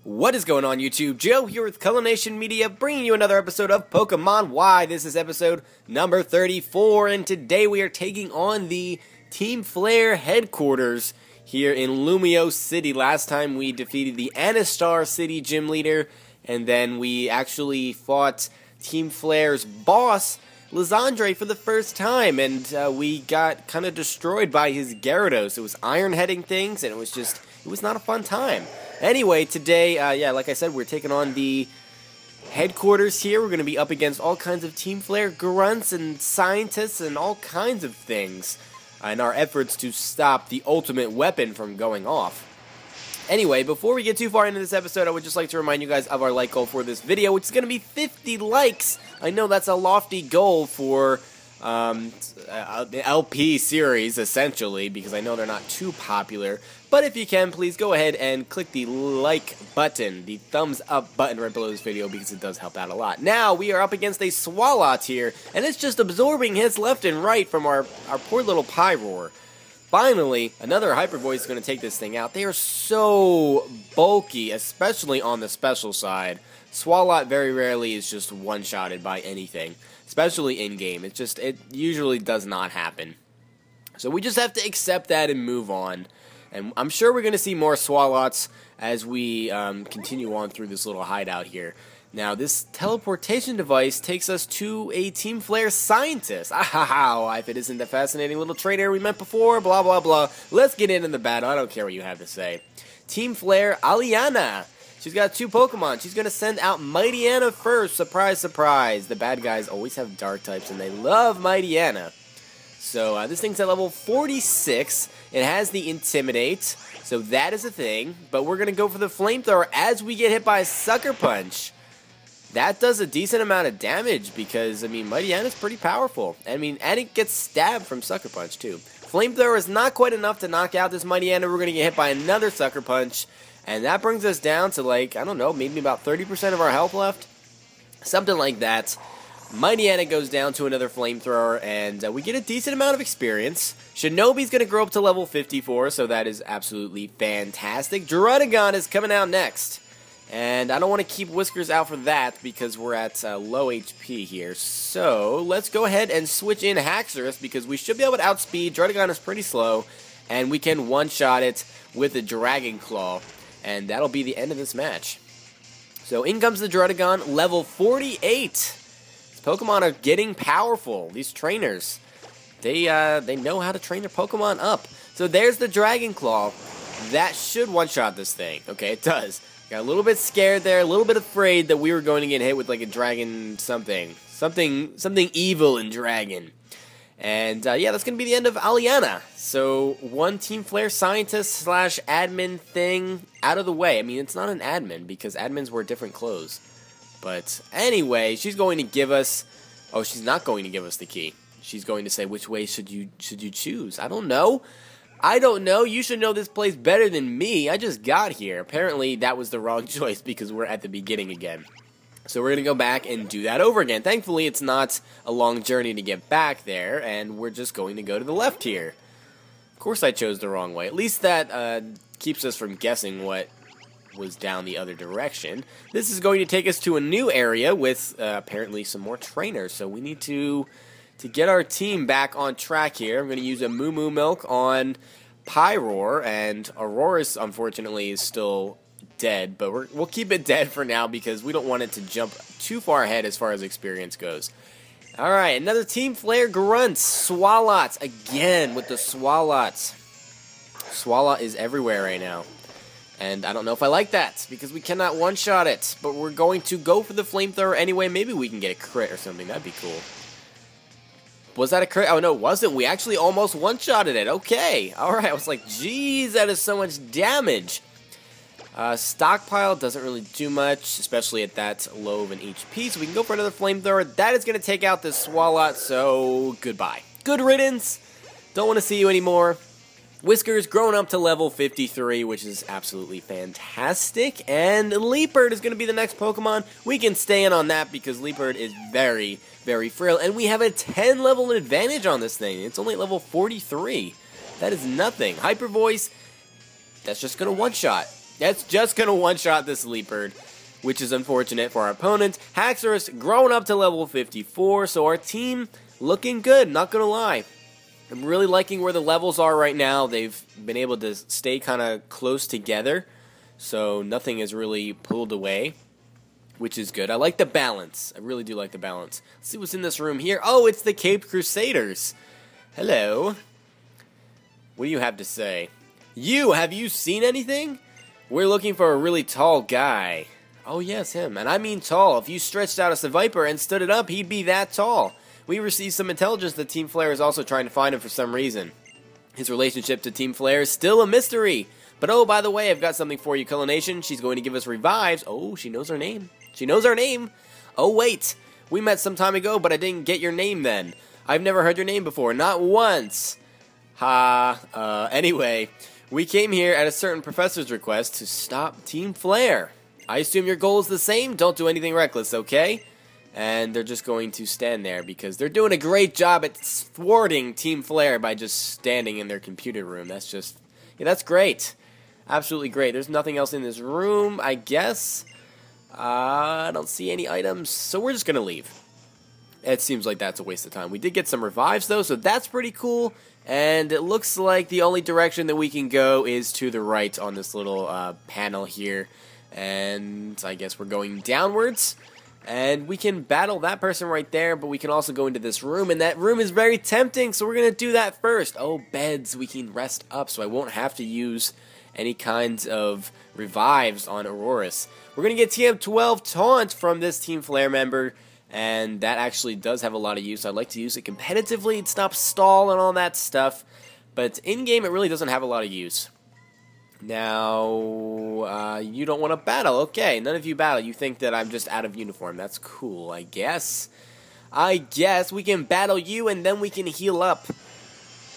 What is going on, YouTube? Joe here with Culination Media, bringing you another episode of Pokemon Y. This is episode number 34, and today we are taking on the Team Flare headquarters here in Lumio City. Last time we defeated the Anistar City gym leader, and then we actually fought Team Flare's boss, Lysandre, for the first time, and we got kind of destroyed by his Gyarados. It was iron-heading things, and it was not a fun time. Anyway, today, like I said, we're taking on the headquarters here. We're going to be up against all kinds of Team Flare grunts and scientists and all kinds of things in our efforts to stop the ultimate weapon from going off. Anyway, before we get too far into this episode, I would just like to remind you guys of our like goal for this video, which is going to be 50 likes. I know that's a lofty goal for the LP series, essentially, because I know they're not too popular. But if you can, please go ahead and click the like button, the thumbs up button right below this video, because it does help out a lot. Now, we are up against a Swalot here, and it's just absorbing hits left and right from our poor little Pyroar. Finally, another Hyper Voice is going to take this thing out. They are so bulky, especially on the special side. Swalot very rarely is just one-shotted by anything, especially in-game. It usually does not happen. So we just have to accept that and move on. And I'm sure we're going to see more Swalots as we continue on through this little hideout here. Now, this teleportation device takes us to a Team Flare scientist. Ahaha, if it isn't the fascinating little trainer we met before, blah, blah, blah. Let's get into the battle. I don't care what you have to say. Team Flare Aliana. She's got two Pokemon. She's going to send out Mightyena first. Surprise, surprise. The bad guys always have dark types, and they love Mightyena. So this thing's at level 46. It has the Intimidate, so that is a thing. But we're going to go for the Flamethrower as we get hit by a Sucker Punch. That does a decent amount of damage because, I mean, Mightyena's pretty powerful. And it gets stabbed from Sucker Punch, too. Flamethrower is not quite enough to knock out this Mightyena. We're going to get hit by another Sucker Punch. And that brings us down to, like, I don't know, maybe about 30% of our health left. Something like that. Mightyena goes down to another Flamethrower, and we get a decent amount of experience. Shinobi's going to grow up to level 54, so that is absolutely fantastic. Druddigon is coming out next. And I don't want to keep Whiskers out for that because we're at low HP here. So let's go ahead and switch in Haxorus because we should be able to outspeed. Druddigon is pretty slow, and we can one-shot it with a Dragon Claw. And that'll be the end of this match. So in comes the Druddigon, level 48. These Pokemon are getting powerful. These trainers, they know how to train their Pokemon up. So there's the Dragon Claw. That should one-shot this thing. Okay, it does. Got a little bit scared there, a little bit afraid that we were going to get hit with like a dragon something evil and dragon. And yeah, that's going to be the end of Aliana. So one Team Flare scientist / admin thing out of the way. I mean, it's not an admin because admins wear different clothes. But anyway, she's going to give us... Oh, she's not going to give us the key. She's going to say, which way should you choose? I don't know. You should know this place better than me. I just got here. Apparently, that was the wrong choice because we're at the beginning again. So we're going to go back and do that over again. Thankfully, it's not a long journey to get back there, and we're just going to go to the left here. Of course, I chose the wrong way. At least that keeps us from guessing what was down the other direction. This is going to take us to a new area with apparently some more trainers. So we need to get our team back on track here. I'm going to use a Moo Moo Milk on Pyroar, and Aurora's, unfortunately, is still dead, but we'll keep it dead for now because we don't want it to jump too far ahead as far as experience goes. Alright, another Team Flare grunts. Swalots, again with the Swalots. Swalot is everywhere right now. And I don't know if I like that, because we cannot one-shot it. But we're going to go for the Flamethrower anyway. Maybe we can get a crit or something. That'd be cool. Was that a crit? Oh, no, it wasn't. We actually almost one-shotted it. Okay. Alright, I was like, geez, that is so much damage. Stockpile doesn't really do much, especially at that low of an HP. So we can go for another Flamethrower. That is going to take out this Swalot, so goodbye. Good riddance. Don't want to see you anymore. Whiskers grown up to level 53, which is absolutely fantastic. And Leopard is going to be the next Pokemon. We can stay in on that because Leopard is very, very frail. And we have a 10 level advantage on this thing. It's only level 43. That is nothing. Hyper Voice, that's just going to one-shot. That's just going to one-shot this Leopard, which is unfortunate for our opponent. Haxorus growing up to level 54, so our team looking good, not going to lie. I'm really liking where the levels are right now. They've been able to stay kind of close together, so nothing is really pulled away, which is good. I like the balance. I really do like the balance. Let's see what's in this room here. Oh, it's the Caped Crusaders. Hello. What do you have to say? Have you seen anything? We're looking for a really tall guy. Oh yes, him. And I mean tall. If you stretched out a Seviper and stood it up, he'd be that tall. We received some intelligence that Team Flare is also trying to find him for some reason. His relationship to Team Flare is still a mystery. But oh, by the way, I've got something for you, Culination. She's going to give us revives. Oh, she knows her name. She knows our name. Oh wait, we met some time ago, but I didn't get your name then. I've never heard your name before, not once. Anyway, we came here at a certain professor's request to stop Team Flare. I assume your goal is the same? Don't do anything reckless, okay? And they're just going to stand there because they're doing a great job at thwarting Team Flare by just standing in their computer room. That's just, yeah, that's great. Absolutely great. There's nothing else in this room, I guess. I don't see any items, so we're just going to leave. It seems like that's a waste of time. We did get some revives, though, so that's pretty cool. And it looks like the only direction that we can go is to the right on this little panel here. And I guess we're going downwards. And we can battle that person right there, but we can also go into this room. And that room is very tempting, so we're going to do that first. Oh, beds. We can rest up, so I won't have to use any kinds of revives on Aurorus. We're going to get TM12 Taunt from this Team Flare member. And that actually does have a lot of use. I'd like to use it competitively and stop stall and all that stuff. But in-game, it really doesn't have a lot of use. Now, you don't want to battle. Okay, none of you battle. You think that I'm just out of uniform. That's cool, I guess. I guess we can battle you, and then we can heal up.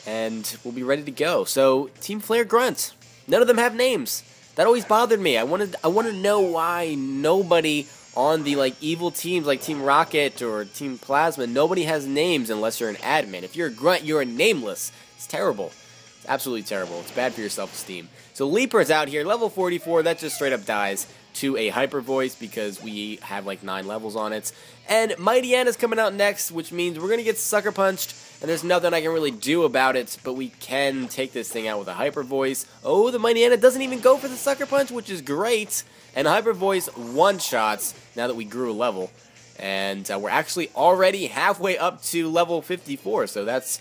And we'll be ready to go. So, Team Flare Grunt. None of them have names. That always bothered me. I want to know why nobody on the evil teams like Team Rocket or Team Plasma, nobody has names unless you're an admin. If you're a grunt, you're a nameless. It's terrible. It's absolutely terrible. It's bad for your self-esteem. So Leaper's out here, level 44. That just straight up dies to a Hyper Voice because we have 9 levels on it. And Mighty Anna's coming out next, which means we're going to get Sucker Punched, and there's nothing I can really do about it, but we can take this thing out with a Hyper Voice. Oh, the Mighty Anna doesn't even go for the Sucker Punch, which is great. And Hyper Voice one-shots now that we grew a level. And we're actually already halfway up to level 54, so that's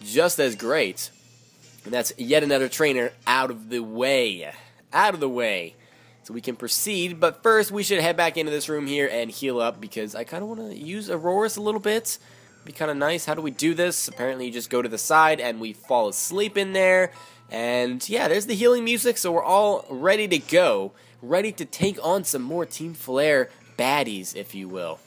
just as great. And that's yet another trainer out of the way. Out of the way. So we can proceed, but first we should head back into this room here and heal up because I kind of want to use Aurorus a little bit. Be kind of nice. How do we do this? Apparently you just go to the side and we fall asleep in there. And yeah, there's the healing music, so we're all ready to go. Ready to take on some more Team Flare baddies, if you will.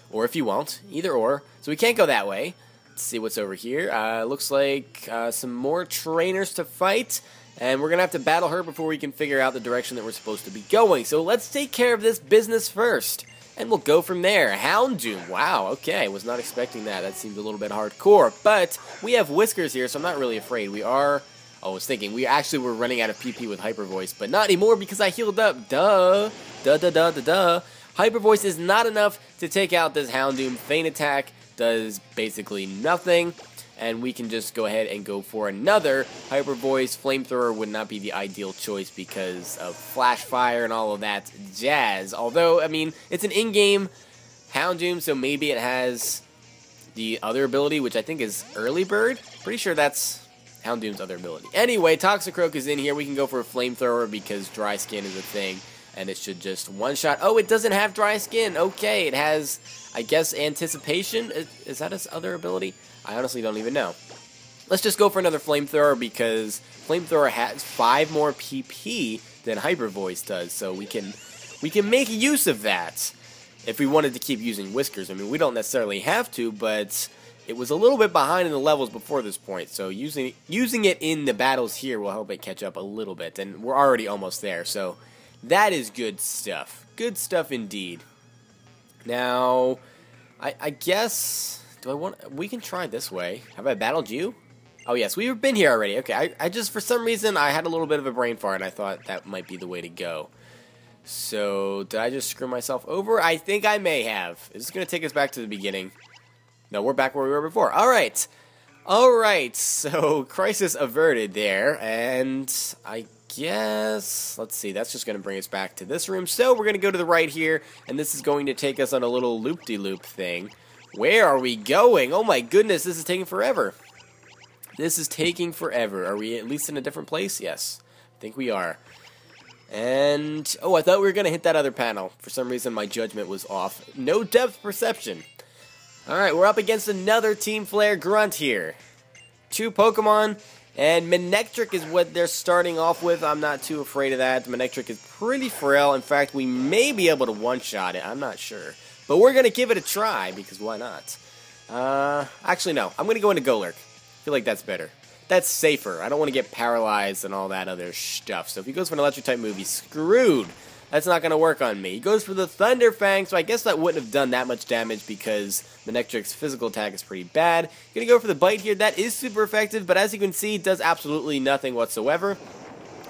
Or if you won't. Either or. So we can't go that way. Let's see what's over here. Looks like some more trainers to fight. And we're going to have to battle her before we can figure out the direction that we're supposed to be going. So let's take care of this business first. And we'll go from there. Houndoom. Wow, okay. I was not expecting that. That seemed a little bit hardcore. But we have Whiskers here, so I'm not really afraid. We are... I was thinking, we actually were running out of PP with Hyper Voice, but not anymore because I healed up. Duh. Duh. Hyper Voice is not enough to take out this Houndoom. Feint Attack does basically nothing, and we can just go ahead and go for another Hyper Voice. Flamethrower would not be the ideal choice because of Flash Fire and all of that jazz. Although, I mean, it's an in-game Houndoom, so maybe it has the other ability, which I think is Early Bird. Pretty sure that's Houndoom's other ability. Anyway, Toxicroak is in here. We can go for a Flamethrower because Dry Skin is a thing, and it should just one-shot. Oh, it doesn't have Dry Skin. Okay, it has, I guess, Anticipation. Is that its other ability? I honestly don't even know. Let's just go for another Flamethrower because Flamethrower has 5 more PP than Hyper Voice does, so we can make use of that if we wanted to keep using Whiskers. I mean, we don't necessarily have to, but it was a little bit behind in the levels before this point, so using it in the battles here will help it catch up a little bit, and we're already almost there, so that is good stuff. Good stuff indeed. Now, I guess, we can try this way. Have I battled you? Oh, yes, we've been here already. Okay, I just, for some reason, I had a little bit of a brain fart, and I thought that might be the way to go. So, did I just screw myself over? I think I may have. Is this going to take us back to the beginning? No, we're back where we were before. Alright. Alright, so crisis averted there, and I guess, let's see, that's just going to bring us back to this room. So, we're going to go to the right here, and this is going to take us on a little loop-de-loop thing. Where are we going? Oh my goodness, this is taking forever. This is taking forever. Are we at least in a different place? Yes, I think we are. And, oh, I thought we were going to hit that other panel. For some reason, my judgment was off. No depth perception. Alright, we're up against another Team Flare grunt here. 2 Pokemon, and Manectric is what they're starting off with. I'm not too afraid of that. Manectric is pretty frail. In fact, we may be able to one-shot it. I'm not sure. But we're going to give it a try, because why not? Actually, no. I'm going to go into Golurk. I feel like that's better. That's safer. I don't want to get paralyzed and all that other stuff. So if he goes for an electric-type move, he's screwed. That's not going to work on me. He goes for the Thunder Fang, so I guess that wouldn't have done that much damage because Manectric's physical attack is pretty bad. Going to go for the Bite here. That is super effective, but as you can see, it does absolutely nothing whatsoever.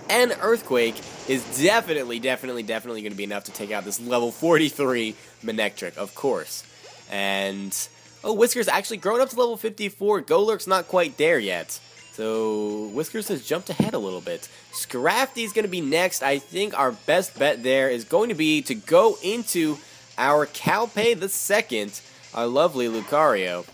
And Earthquake is definitely going to be enough to take out this level 43 Manectric, of course. And, oh, Whisker's actually grown up to level 54. Golurk's not quite there yet. So, Whiskers has jumped ahead a little bit. Scrafty's going to be next. I think our best bet there is going to be to go into our Calpay the Second, our lovely Lucario.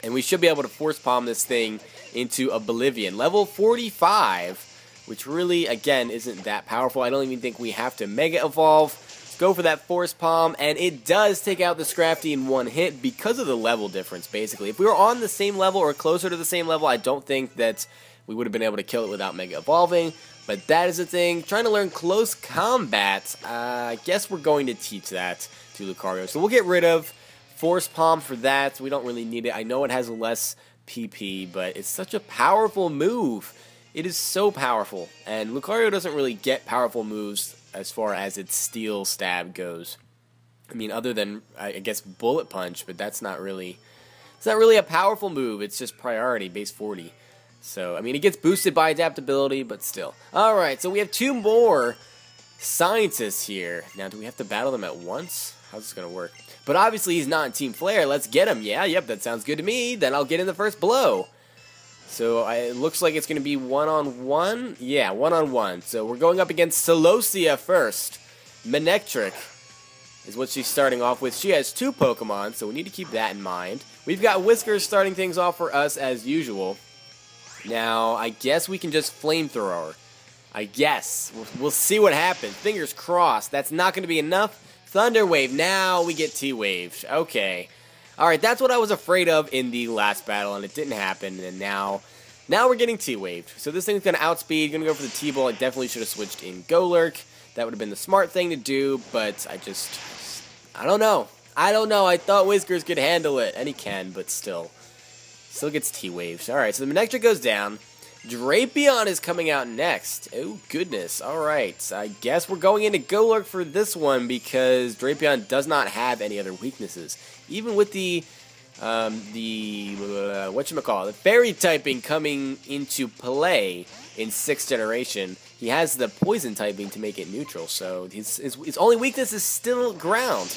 And we should be able to Force Palm this thing into Oblivion. Level 45, which really, again, isn't that powerful. I don't even think we have to Mega Evolve. Go for that Force Palm, and it does take out the Scrafty in one hit because of the level difference, basically. If we were on the same level or closer to the same level, I don't think that we would have been able to kill it without Mega Evolving, but that is the thing. Trying to learn Close Combat, I guess we're going to teach that to Lucario. So we'll get rid of Force Palm for that. We don't really need it. I know it has less PP, but it's such a powerful move. It is so powerful, and Lucario doesn't really get powerful moves as far as its Steel Stab goes. I mean, other than, I guess, Bullet Punch, but that's not really, it's not really a powerful move. It's just priority, base 40. So, I mean, it gets boosted by adaptability, but still. Alright, so we have 2 more scientists here. Now, do we have to battle them at once? How's this going to work? But obviously, he's not in Team Flare. Let's get him. Yeah, yep, that sounds good to me. Then I'll get in the first blow. So, it looks like it's going to be one-on-one. Yeah, one-on-one. So, we're going up against Celosia first. Manectric is what she's starting off with. She has 2 Pokemon, so we need to keep that in mind. We've got Whiskers starting things off for us as usual. Now, I guess we can just Flamethrower. I guess. We'll see what happens. Fingers crossed. That's not going to be enough. Thunder Wave. Now we get T-Waved. Okay. Alright, that's what I was afraid of in the last battle, and it didn't happen, and now we're getting T-Waved. So this thing's going to outspeed, going to go for the T-Ball. I definitely should have switched in Golurk. That would have been the smart thing to do, but I don't know. I thought Whiskers could handle it, and he can, but still gets T-Waved. Alright, so the Manectric goes down. Drapion is coming out next. Oh, goodness. Alright, I guess we're going into Golurk for this one because Drapion does not have any other weaknesses. Even with the fairy typing coming into play in 6th generation, he has the poison typing to make it neutral, so his only weakness is still ground.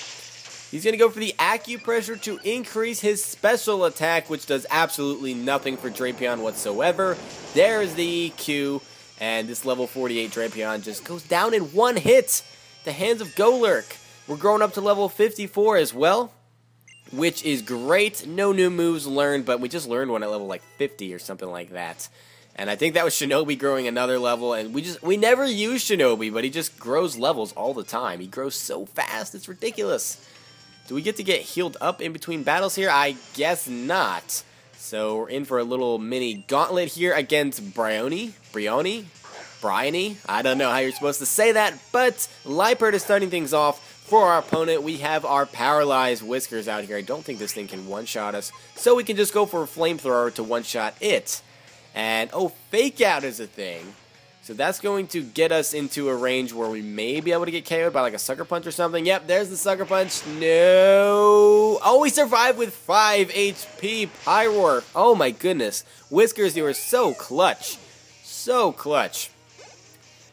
He's going to go for the Acupressure to increase his special attack, which does absolutely nothing for Drapion whatsoever. There's the Q, and this level 48 Drapion just goes down in one hit. The hands of Golurk. We're growing up to level 54 as well, which is great. No new moves learned, but we just learned one at level like 50 or something like that. And I think that was Shinobi growing another level, and we never use Shinobi, but he just grows levels all the time. He grows so fast, it's ridiculous. Do we get to get healed up in between battles here? I guess not. So we're in for a little mini gauntlet here against Bryony? I don't know how you're supposed to say that, but Liepard is starting things off. For our opponent, we have our paralyzed Whiskers out here. I don't think this thing can one-shot us, so we can just go for a Flamethrower to one-shot it. And, oh, Fake Out is a thing. So that's going to get us into a range where we may be able to get KO'd by like a Sucker Punch or something. Yep, there's the Sucker Punch. No. Oh, we survived with 5 HP. Pyroar. Oh my goodness. Whiskers, you are so clutch. So clutch.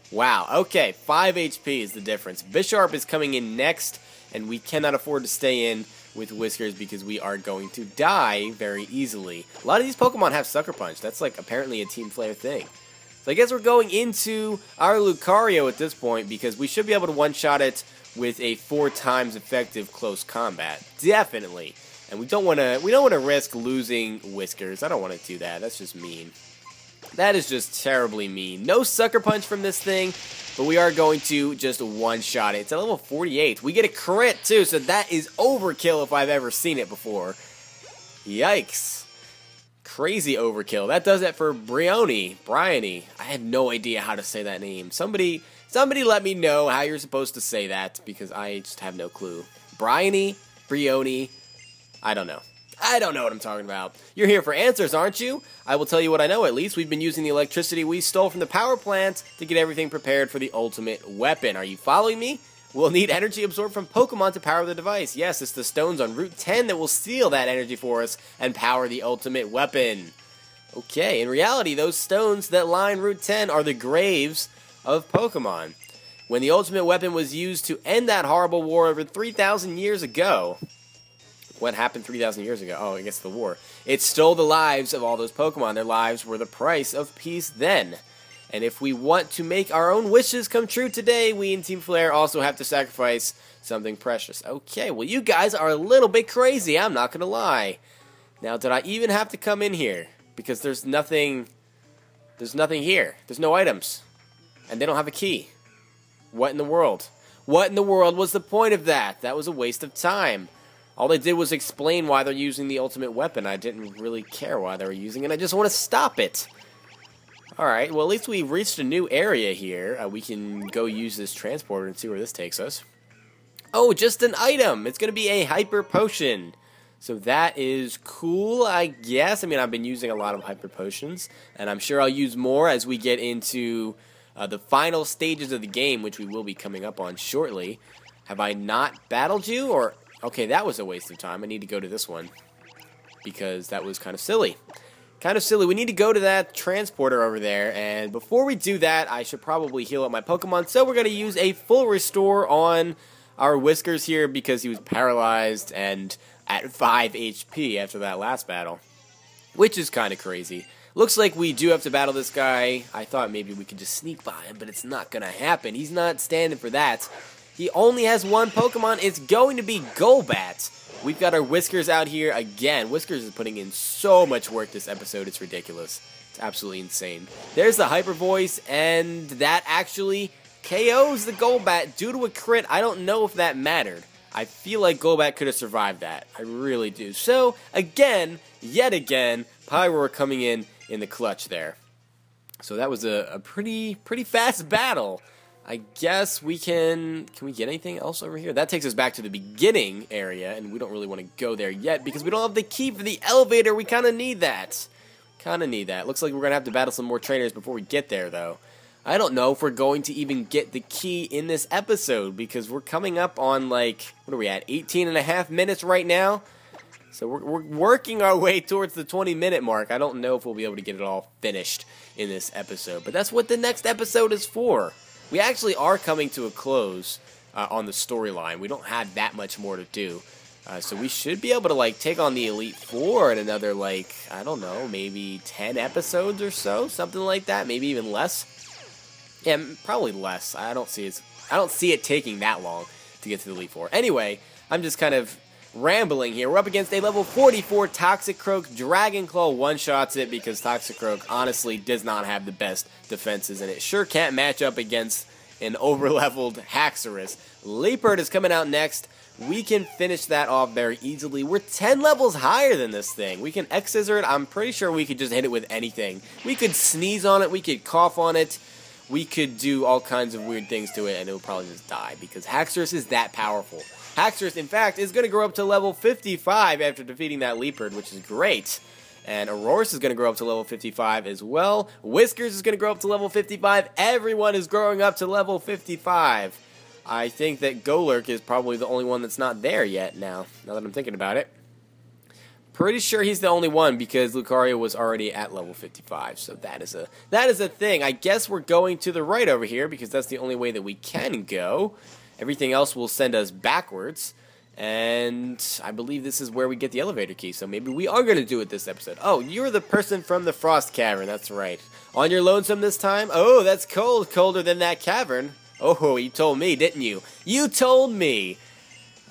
Wow, okay, 5 HP is the difference. Bisharp is coming in next, and we cannot afford to stay in with Whiskers because we are going to die very easily. A lot of these Pokemon have Sucker Punch. That's like apparently a Team Flare thing. So I guess we're going into our Lucario at this point because we should be able to one-shot it with a 4 times effective close combat. Definitely. And we don't want to risk losing Whiskers. I don't want to do that. That's just mean. That is just terribly mean. No Sucker Punch from this thing, but we are going to just one-shot it. It's at level 48. We get a crit, too, so that is overkill if I've ever seen it before. Yikes. Crazy overkill. That does it for Bryony. I have no idea how to say that name. Somebody let me know how you're supposed to say that, because I just have no clue. Bryony? I don't know. I don't know what I'm talking about. You're here for answers, aren't you? I will tell you what I know, at least. We've been using the electricity we stole from the power plant to get everything prepared for the ultimate weapon. Are you following me? We'll need energy absorbed from Pokemon to power the device. Yes, it's the stones on Route 10 that will steal that energy for us and power the ultimate weapon. Okay, in reality, those stones that line Route 10 are the graves of Pokemon. When the ultimate weapon was used to end that horrible war over 3,000 years ago... What happened 3,000 years ago? Oh, I guess the war. It stole the lives of all those Pokemon. Their lives were the price of peace then. And if we want to make our own wishes come true today, we in Team Flare also have to sacrifice something precious. Okay, well you guys are a little bit crazy, I'm not going to lie. Now, did I even have to come in here? Because there's nothing here. There's no items. And they don't have a key. What in the world? What in the world was the point of that? That was a waste of time. All they did was explain why they're using the ultimate weapon. I didn't really care why they were using it. I just want to stop it. Alright, well at least we reached a new area here. We can go use this transporter and see where this takes us. Oh, just an item! It's going to be a Hyper Potion. So that is cool, I guess. I mean, I've been using a lot of Hyper Potions, and I'm sure I'll use more as we get into the final stages of the game, which we will be coming up on shortly. Have I not battled you, or... Okay, that was a waste of time. I need to go to this one because that was kind of silly. We need to go to that transporter over there, and before we do that, I should probably heal up my Pokemon. So we're going to use a full restore on our Whiskers here because he was paralyzed and at 5 HP after that last battle, which is kind of crazy. Looks like we do have to battle this guy. I thought maybe we could just sneak by him, but it's not going to happen. He's not standing for that. He only has one Pokemon. It's going to be Golbat. We've got our Whiskers out here again. Whiskers is putting in so much work this episode. It's ridiculous. It's absolutely insane. There's the Hyper Voice, and that actually KOs the Golbat due to a crit. I don't know if that mattered. I feel like Golbat could have survived that. I really do. So, again, yet again, Pyroar coming in the clutch there. So that was a pretty fast battle. I guess we can we get anything else over here? That takes us back to the beginning area, and we don't really want to go there yet because we don't have the key for the elevator. We kind of need that. Looks like we're going to have to battle some more trainers before we get there, though. I don't know if we're going to even get the key in this episode because we're coming up on, like, what are we at, 18.5 minutes right now? So we're working our way towards the 20-minute mark. I don't know if we'll be able to get it all finished in this episode, but that's what the next episode is for. We actually are coming to a close on the storyline. We don't have that much more to do. So we should be able to, like, take on the Elite Four in another, like, I don't know, maybe 10 episodes or so, something like that, maybe even less. Yeah, probably less. I don't see it taking that long to get to the Elite Four. Anyway, I'm just kind of rambling here. We're up against a level 44 Toxicroak. Dragon Claw one-shots it because Toxicroak honestly does not have the best defenses, and it sure can't match up against an over-leveled Haxorus. Leopard is coming out next. We can finish that off very easily. We're 10 levels higher than this thing. We can X-Scissor it. I'm pretty sure we could just hit it with anything. We could sneeze on it. We could cough on it. We could do all kinds of weird things to it, and it will probably just die because Haxorus is that powerful. Haxorus, in fact, is going to grow up to level 55 after defeating that Leopard, which is great. And Aurorus is going to grow up to level 55 as well. Whiskers is going to grow up to level 55. Everyone is growing up to level 55. I think that Golurk is probably the only one that's not there yet now that I'm thinking about it. Pretty sure he's the only one because Lucario was already at level 55. So that is a thing. I guess we're going to the right over here because that's the only way that we can go. Everything else will send us backwards. And I believe this is where we get the elevator key, so maybe we are going to do it this episode. Oh, you're the person from the Frost Cavern, that's right. On your lonesome this time? Oh, that's cold, colder than that cavern. Oh, you told me, didn't you? You told me!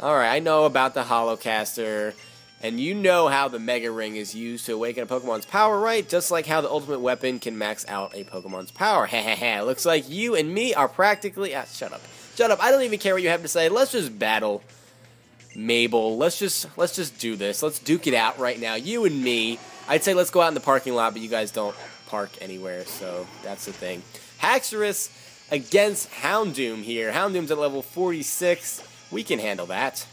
Alright, I know about the Holocaster, and you know how the Mega Ring is used to awaken a Pokemon's power, right? Just like how the ultimate weapon can max out a Pokemon's power. Hehehe, looks like you and me are practically... shut up. Shut up, I don't even care what you have to say. Let's just battle. Mabel, let's just do this. Let's duke it out right now. You and me. I'd say let's go out in the parking lot, but you guys don't park anywhere, so that's the thing. Haxorus against Houndoom here. Houndoom's at level 46. We can handle that.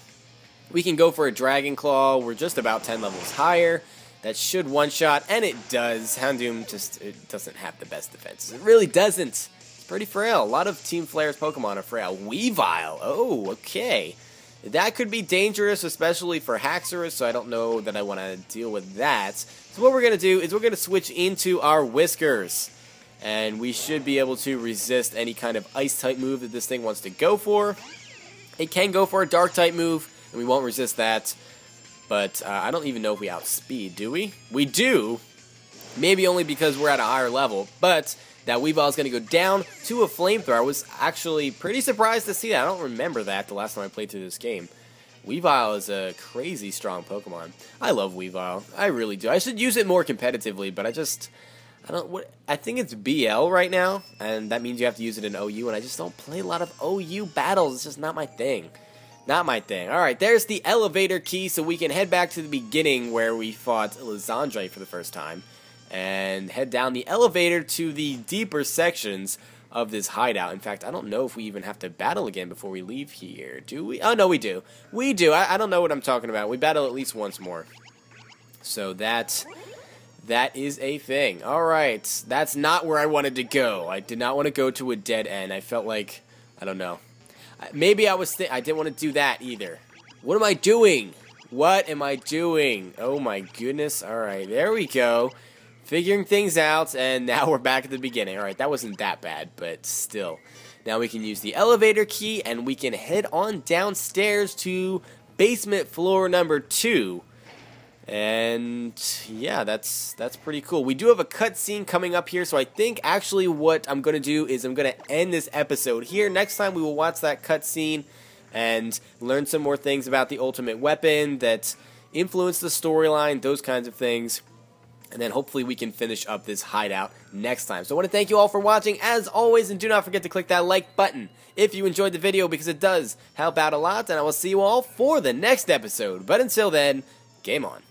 We can go for a Dragon Claw. We're just about 10 levels higher. That should one-shot, and it does. Houndoom it doesn't have the best defenses. It really doesn't. It's pretty frail. A lot of Team Flare's Pokemon are frail. Weavile. Oh, okay. That could be dangerous, especially for Haxorus, so I don't know that I want to deal with that. So what we're going to do is we're going to switch into our Whiskers. And we should be able to resist any kind of Ice-type move that this thing wants to go for. It can go for a Dark-type move, and we won't resist that. But I don't even know if we outspeed, do we? We do! Maybe only because we're at a higher level, but... that Weavile is going to go down to a Flamethrower. I was actually pretty surprised to see that. I don't remember that the last time I played through this game. Weavile is a crazy strong Pokemon. I love Weavile. I really do. I should use it more competitively, but I think it's BL right now, and that means you have to use it in OU, and I just don't play a lot of OU battles. It's just not my thing. Not my thing. Alright, there's the elevator key, so we can head back to the beginning where we fought Lysandre for the first time. And head down the elevator to the deeper sections of this hideout. In fact, I don't know if we even have to battle again before we leave here. Do we? Oh, no, we do. We do. I don't know what I'm talking about. We battle at least once more. So that is a thing. Alright, that's not where I wanted to go. I did not want to go to a dead end. I felt like, I don't know. Maybe I didn't want to do that either. What am I doing? What am I doing? Oh my goodness. Alright, there we go. Figuring things out, and now we're back at the beginning. Alright, that wasn't that bad, but still. Now we can use the elevator key, and we can head on downstairs to basement floor number 2. And yeah, that's pretty cool. We do have a cutscene coming up here, so I think actually what I'm going to do is I'm going to end this episode here. Next time we will watch that cutscene and learn some more things about the ultimate weapon that influence the storyline, those kinds of things. And then hopefully we can finish up this hideout next time. So I want to thank you all for watching as always, and do not forget to click that like button if you enjoyed the video, because it does help out a lot, and I will see you all for the next episode. But until then, game on.